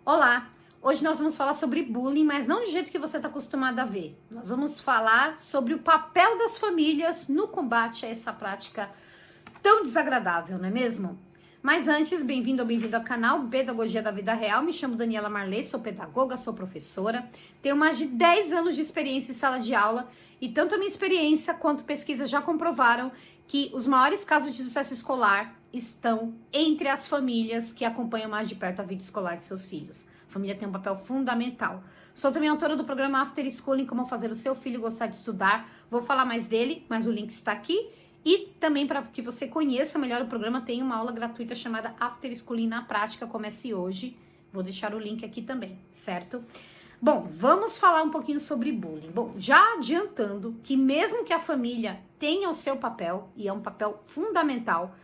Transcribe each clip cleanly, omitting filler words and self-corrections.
Olá! Hoje nós vamos falar sobre bullying, mas não do jeito que você está acostumado a ver. Nós vamos falar sobre o papel das famílias no combate a essa prática tão desagradável, não é mesmo? Mas antes, bem-vindo ou bem-vindo ao canal Pedagogia da Vida Real. Me chamo Daniela Marley, sou pedagoga, sou professora. Tenho mais de 10 anos de experiência em sala de aula e tanto a minha experiência quanto pesquisas já comprovaram que os maiores casos de sucesso escolar estão entre as famílias que acompanham mais de perto a vida escolar de seus filhos. A família tem um papel fundamental. Sou também autora do programa After Schooling, como fazer o seu filho gostar de estudar. Vou falar mais dele, mas o link está aqui. E também para que você conheça melhor o programa, tem uma aula gratuita chamada After Schooling na prática, comece hoje. Vou deixar o link aqui também, certo? Bom, vamos falar um pouquinho sobre bullying. Bom, já adiantando que mesmo que a família tenha o seu papel, e é um papel fundamental,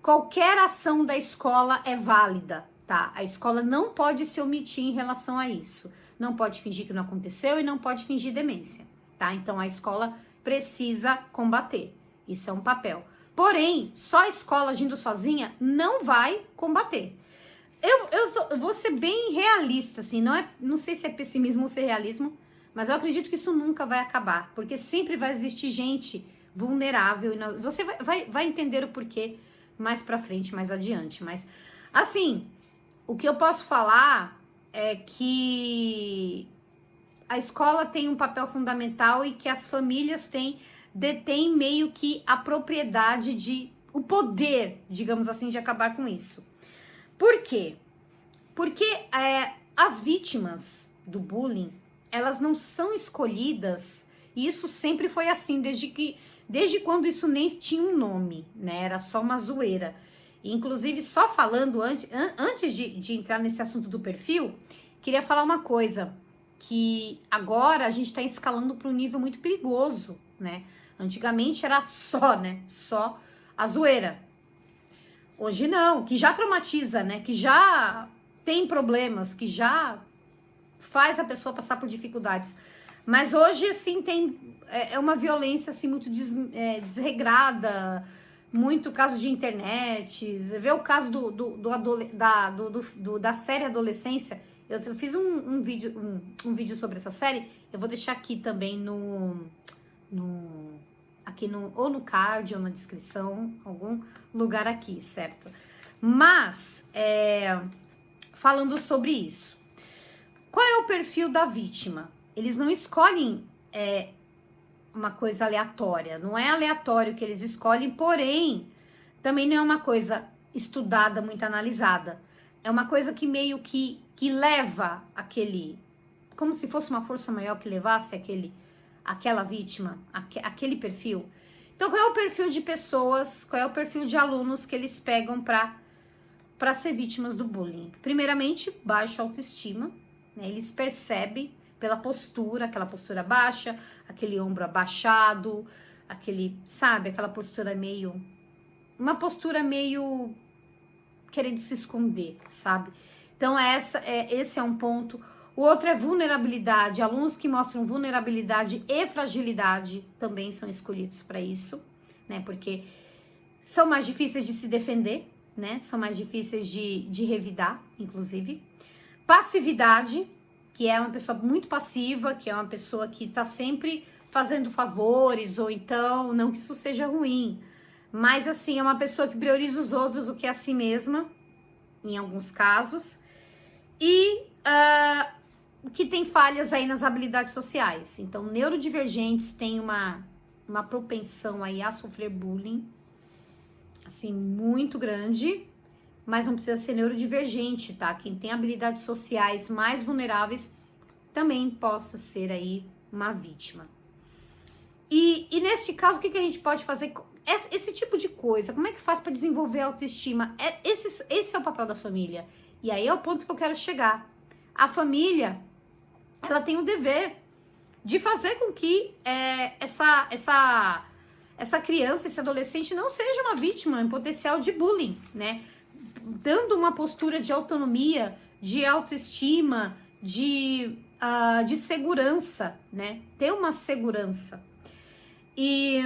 qualquer ação da escola é válida, tá? A escola não pode se omitir em relação a isso. Não pode fingir que não aconteceu e não pode fingir demência, tá? Então a escola precisa combater. Isso é um papel. Porém, só a escola agindo sozinha não vai combater. Eu vou ser bem realista, assim, não sei se é pessimismo ou se é realismo, mas eu acredito que isso nunca vai acabar, porque sempre vai existir gente vulnerável, e você vai entender o porquê mais pra frente, mais adiante, mas, assim, o que eu posso falar é que a escola tem um papel fundamental e que as famílias detêm meio que a propriedade o poder, digamos assim, de acabar com isso. Por quê? Porque as vítimas do bullying, elas não são escolhidas, e isso sempre foi assim, desde quando isso nem tinha um nome, né? Era só uma zoeira. Inclusive, só falando antes de entrar nesse assunto do perfil, queria falar uma coisa, que agora a gente está escalando para um nível muito perigoso, né? Antigamente era só a zoeira. Hoje não, que já traumatiza, né? Que já tem problemas, que já faz a pessoa passar por dificuldades. Mas hoje, assim, é uma violência, assim, muito desregrada, muito caso de internet. Você vê o caso da série Adolescência. Eu fiz um vídeo sobre essa série, eu vou deixar aqui também ou no card ou na descrição, algum lugar aqui, certo? Mas, falando sobre isso, qual é o perfil da vítima? Eles não escolhem uma coisa aleatória, não é aleatório que eles escolhem, porém, também não é uma coisa estudada, muito analisada. É uma coisa que meio que leva como se fosse uma força maior que levasse aquela vítima, aquele perfil. Então, qual é o perfil de pessoas, qual é o perfil de alunos que eles pegam para ser vítimas do bullying? Primeiramente, baixa autoestima, né? Eles percebem pela postura, aquela postura baixa, aquele ombro abaixado, aquela postura uma postura meio querendo se esconder, sabe? Então, esse é um ponto. O outro é vulnerabilidade. Alunos que mostram vulnerabilidade e fragilidade também são escolhidos para isso, né? Porque são mais difíceis de se defender, né? São mais difíceis de revidar, inclusive. Passividade, que é uma pessoa muito passiva, que é uma pessoa que está sempre fazendo favores, ou então, não que isso seja ruim, mas assim, é uma pessoa que prioriza os outros do que a si mesma, em alguns casos, e que tem falhas aí nas habilidades sociais. Então, neurodivergentes têm uma propensão aí a sofrer bullying, assim, muito grande, mas não precisa ser neurodivergente, tá? Quem tem habilidades sociais mais vulneráveis também possa ser aí uma vítima. E neste caso, o que a gente pode fazer? Esse tipo de coisa, como é que faz para desenvolver a autoestima? Esse é o papel da família. E aí é o ponto que eu quero chegar. A família, ela tem o dever de fazer com que essa criança, esse adolescente não seja uma vítima em potencial de bullying, né? Dando uma postura de autonomia, de autoestima, de segurança, né? Ter uma segurança. E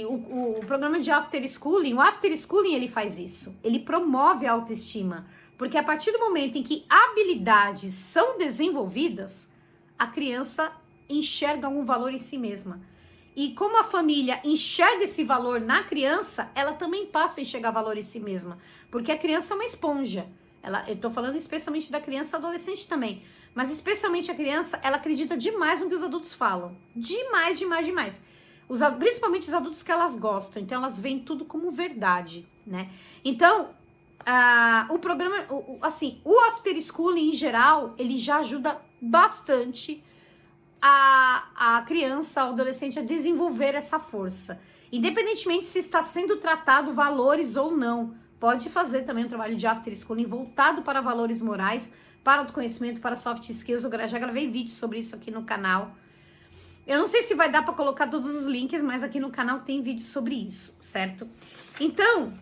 o programa de After Schooling, o After Schooling ele faz isso. Ele promove a autoestima. Porque a partir do momento em que habilidades são desenvolvidas, a criança enxerga algum valor em si mesma. E como a família enxerga esse valor na criança, ela também passa a enxergar valor em si mesma. Porque a criança é uma esponja. Eu tô falando especialmente da criança e adolescente também. Mas especialmente a criança, ela acredita demais no que os adultos falam. Demais, demais, demais. Principalmente os adultos que elas gostam. Então elas veem tudo como verdade, né? Então, o programa, o after school em geral, ele já ajuda bastante a criança, o adolescente a desenvolver essa força. Independentemente se está sendo tratado valores ou não. Pode fazer também um trabalho de after schooling voltado para valores morais, para o conhecimento, para soft skills. Eu já gravei vídeos sobre isso aqui no canal. Eu não sei se vai dar para colocar todos os links, mas aqui no canal tem vídeo sobre isso, certo? Então,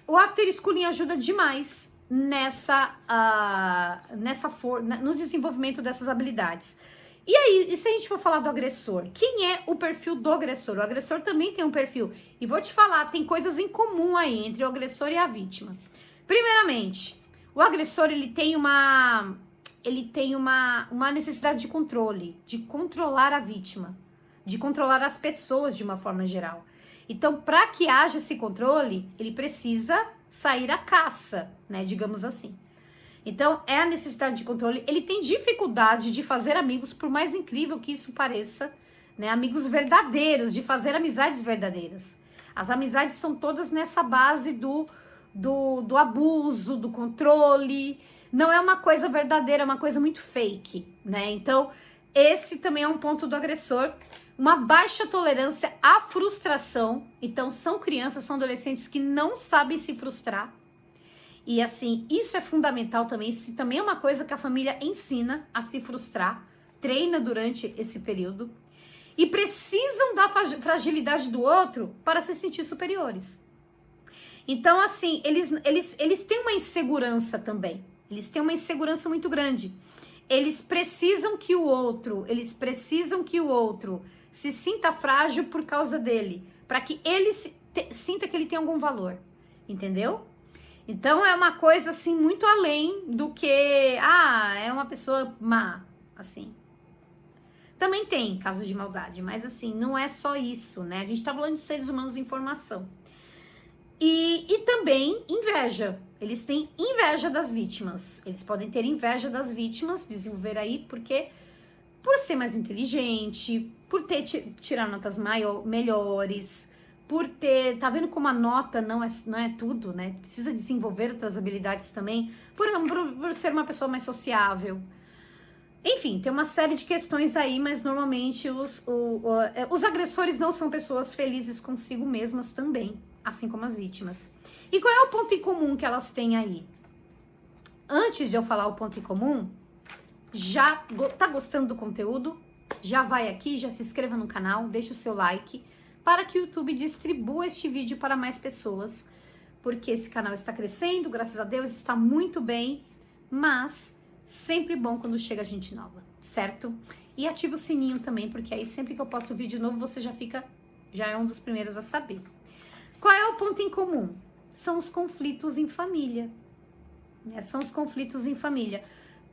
o after schooling ajuda demais no desenvolvimento dessas habilidades. E aí, e se a gente for falar do agressor? Quem é o perfil do agressor? O agressor também tem um perfil. E vou te falar, tem coisas em comum aí entre o agressor e a vítima. Primeiramente, o agressor ele tem uma necessidade de controle, de controlar a vítima, de controlar as pessoas de uma forma geral. Então, para que haja esse controle, ele precisa sair à caça, né, digamos assim. Então, é a necessidade de controle. Ele tem dificuldade de fazer amigos, por mais incrível que isso pareça, né, amigos verdadeiros, de fazer amizades verdadeiras. As amizades são todas nessa base do abuso, do controle. Não é uma coisa verdadeira, é uma coisa muito fake, né? Então, esse também é um ponto do agressor. Uma baixa tolerância à frustração. Então, são crianças, são adolescentes que não sabem se frustrar. E assim, isso é fundamental também. Isso também é uma coisa que a família ensina a se frustrar, treina durante esse período. E precisam da fragilidade do outro para se sentir superiores. Então, assim, eles têm uma insegurança também. Eles têm uma insegurança muito grande. Eles precisam que o outro se sinta frágil por causa dele, para que ele sinta que ele tem algum valor, entendeu? Então é uma coisa assim muito além do que é uma pessoa má, assim. Também tem casos de maldade, mas assim, não é só isso, né? A gente tá falando de seres humanos em formação. E também inveja. Eles têm inveja das vítimas. Eles podem ter inveja das vítimas, desenvolver aí, porque por ser mais inteligente, por ter tirar notas melhores, por ter, tá vendo como a nota não é tudo, né? Precisa desenvolver outras habilidades também, por ser uma pessoa mais sociável. Enfim, tem uma série de questões aí, mas normalmente os agressores não são pessoas felizes consigo mesmas também, assim como as vítimas. E qual é o ponto em comum que elas têm aí? Antes de eu falar o ponto em comum, já tá gostando do conteúdo? Já vai aqui, já se inscreva no canal, deixa o seu like, para que o YouTube distribua este vídeo para mais pessoas, porque esse canal está crescendo, graças a Deus, está muito bem, mas sempre bom quando chega gente nova, certo? E ativa o sininho também, porque aí sempre que eu posto vídeo novo, você já é um dos primeiros a saber. Qual é o ponto em comum? São os conflitos em família, né? São os conflitos em família.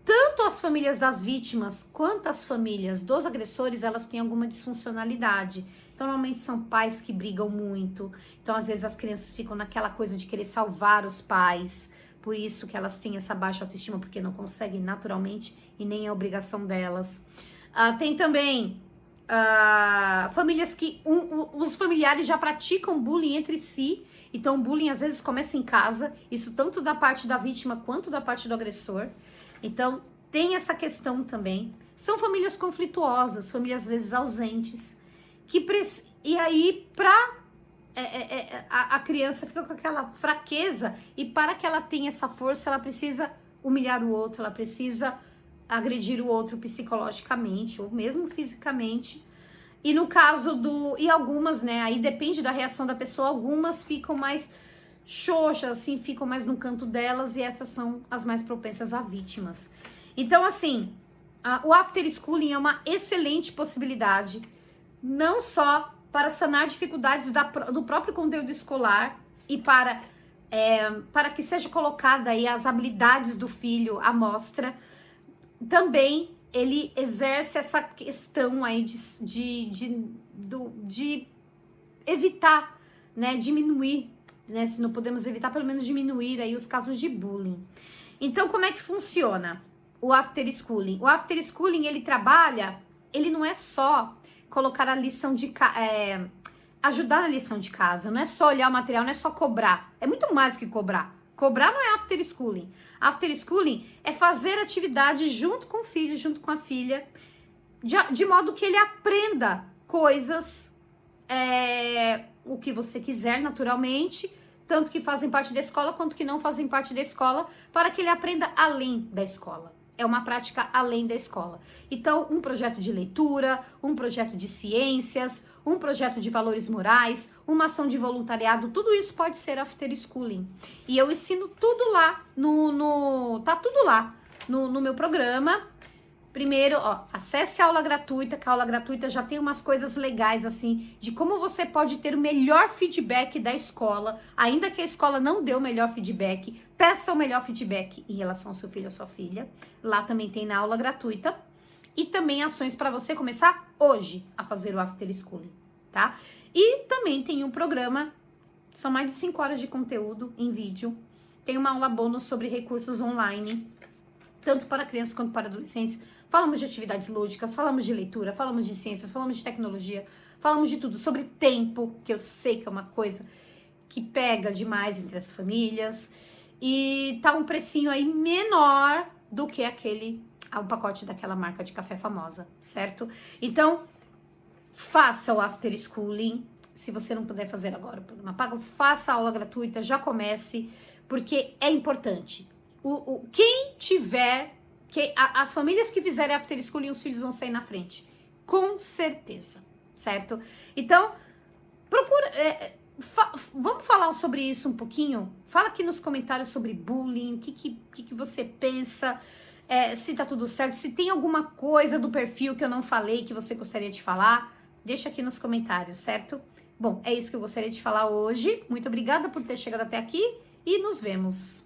Tanto as famílias das vítimas, quanto as famílias dos agressores, elas têm alguma disfuncionalidade. Então, normalmente são pais que brigam muito. Então, às vezes, as crianças ficam naquela coisa de querer salvar os pais. Por isso que elas têm essa baixa autoestima, porque não conseguem naturalmente e nem é obrigação delas. Tem também famílias que os familiares já praticam bullying entre si. Então, o bullying às vezes começa em casa. Isso tanto da parte da vítima quanto da parte do agressor. Então, tem essa questão também. São famílias conflituosas, famílias às vezes ausentes. E aí, a criança fica com aquela fraqueza, e para que ela tenha essa força, ela precisa humilhar o outro, ela precisa agredir o outro psicologicamente, ou mesmo fisicamente. E no caso e algumas, né, aí depende da reação da pessoa, algumas ficam mais xoxas, assim, ficam mais no canto delas, e essas são as mais propensas a vítimas. Então, assim, o after schooling é uma excelente possibilidade, não só para sanar dificuldades do próprio conteúdo escolar e para para que seja colocada aí as habilidades do filho à mostra. Também ele exerce essa questão aí de evitar, né, diminuir, né, se não podemos evitar, pelo menos diminuir aí os casos de bullying. Então, como é que funciona o after schooling? O after schooling, ele trabalha, ele não é só colocar a lição de ajudar na lição de casa, não é só olhar o material, não é só cobrar, é muito mais que cobrar. Cobrar não é after schooling. After schooling é fazer atividade junto com o filho, junto com a filha, de modo que ele aprenda coisas, o que você quiser, naturalmente, tanto que fazem parte da escola quanto que não fazem parte da escola, para que ele aprenda além da escola. É uma prática além da escola. Então, um projeto de leitura, um projeto de ciências, um projeto de valores morais, uma ação de voluntariado, tudo isso pode ser after schooling. E eu ensino tudo lá, tá tudo lá no meu programa. Primeiro, acesse a aula gratuita, que a aula gratuita já tem umas coisas legais, assim, de como você pode ter o melhor feedback da escola, ainda que a escola não dê o melhor feedback, peça o melhor feedback em relação ao seu filho ou sua filha. Lá também tem na aula gratuita. E também ações para você começar hoje a fazer o after schooling, tá? E também tem um programa, são mais de 5 horas de conteúdo em vídeo. Tem uma aula bônus sobre recursos online, tanto para crianças quanto para adolescentes. Falamos de atividades lúdicas, falamos de leitura, falamos de ciências, falamos de tecnologia, falamos de tudo, sobre tempo, que eu sei que é uma coisa que pega demais entre as famílias, e tá um precinho aí menor do que o pacote daquela marca de café famosa, certo? Então, faça o after schooling, se você não puder fazer agora o programa pago, faça a aula gratuita, já comece, porque é importante. Quem tiver, as famílias que fizerem after schooling, os filhos vão sair na frente, com certeza, certo? Então, procura, vamos falar sobre isso um pouquinho? Fala aqui nos comentários sobre bullying, o que você pensa, se tá tudo certo, se tem alguma coisa do perfil que eu não falei que você gostaria de falar, deixa aqui nos comentários, certo? Bom, é isso que eu gostaria de falar hoje. Muito obrigada por ter chegado até aqui e nos vemos.